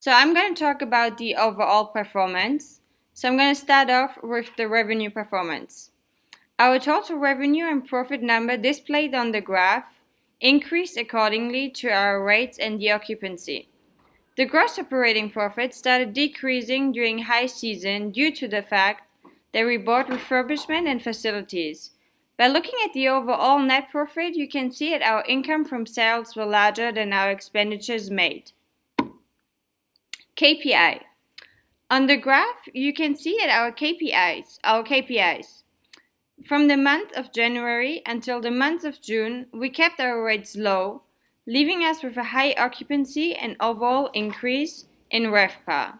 So I'm going to talk about the overall performance. So I'm going to start off with the revenue performance. Our total revenue and profit number displayed on the graph increased accordingly to our rates and the occupancy. The gross operating profit started decreasing during high season due to the fact that we bought refurbishment and facilities. By looking at the overall net profit, you can see that our income from sales were larger than our expenditures made. KPI. On the graph, you can see that our KPIs. From the month of January until the month of June, we kept our rates low, leaving us with a high occupancy and overall increase in RevPAR.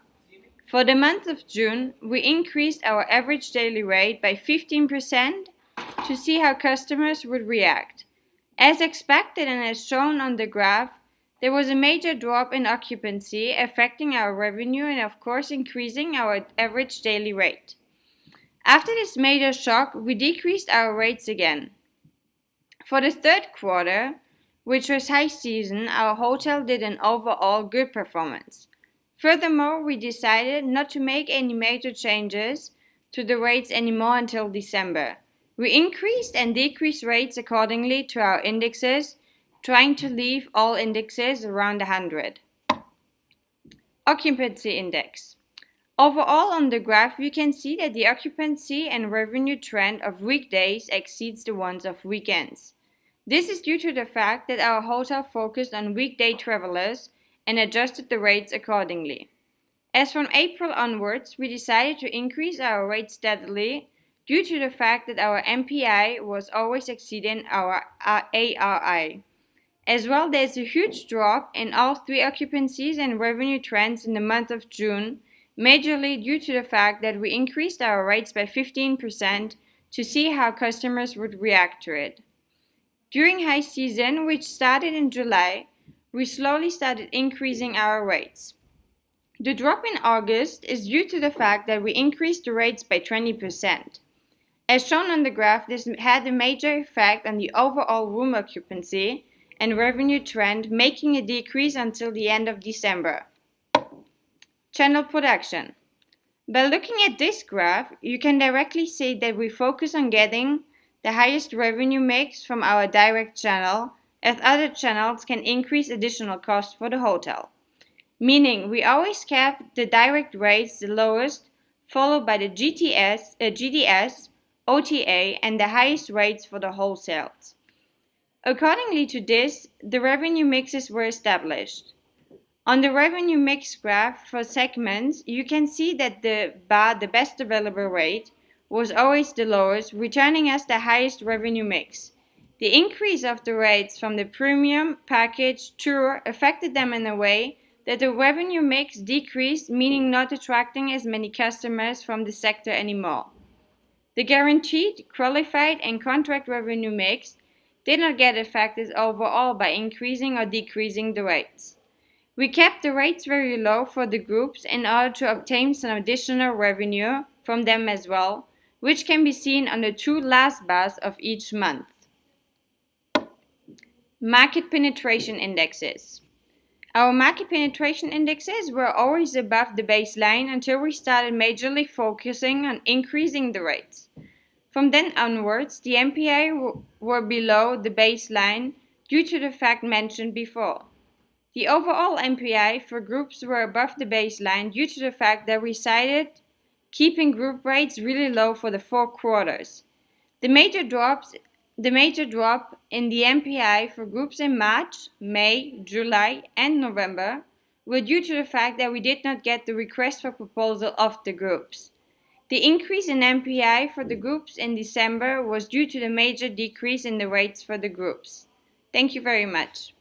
For the month of June, we increased our average daily rate by 15% to see how customers would react. As expected and as shown on the graph, there was a major drop in occupancy affecting our revenue and of course increasing our average daily rate. After this major shock, we decreased our rates again. For the third quarter, which was high season, our hotel did an overall good performance. Furthermore, we decided not to make any major changes to the rates anymore until December. We increased and decreased rates accordingly to our indexes, trying to leave all indexes around 100. Occupancy index. Overall on the graph, you can see that the occupancy and revenue trend of weekdays exceeds the ones of weekends. This is due to the fact that our hotel focused on weekday travelers and adjusted the rates accordingly. As from April onwards, we decided to increase our rates steadily due to the fact that our MPI was always exceeding our ARI. As well, there's a huge drop in all three occupancies and revenue trends in the month of June, majorly due to the fact that we increased our rates by 15% to see how customers would react to it. During high season, which started in July, we slowly started increasing our rates. The drop in August is due to the fact that we increased the rates by 20%. As shown on the graph, this had a major effect on the overall room occupancy and revenue trend, making a decrease until the end of December. Channel production. By looking at this graph, you can directly see that we focus on getting the highest revenue mix from our direct channel, as other channels can increase additional costs for the hotel. Meaning, we always kept the direct rates the lowest, followed by the GDS, OTA, and the highest rates for the wholesales. Accordingly to this, the revenue mixes were established. On the revenue mix graph for segments, you can see that the best available rate, was always the lowest, returning us the highest revenue mix. The increase of the rates from the premium, package, tour affected them in a way that the revenue mix decreased, meaning not attracting as many customers from the sector anymore. The guaranteed, qualified, and contract revenue mix did not get affected overall by increasing or decreasing the rates. We kept the rates very low for the groups in order to obtain some additional revenue from them as well, which can be seen on the two last bars of each month. Market penetration indexes. Our market penetration indexes were always above the baseline until we started majorly focusing on increasing the rates. From then onwards, the MPI were below the baseline due to the fact mentioned before. The overall MPI for groups were above the baseline due to the fact that we decided keeping group rates really low for the 4 quarters. The major drop in the MPI for groups in March, May, July, and November were due to the fact that we did not get the request for proposal of the groups. The increase in MPI for the groups in December was due to the major decrease in the rates for the groups. Thank you very much.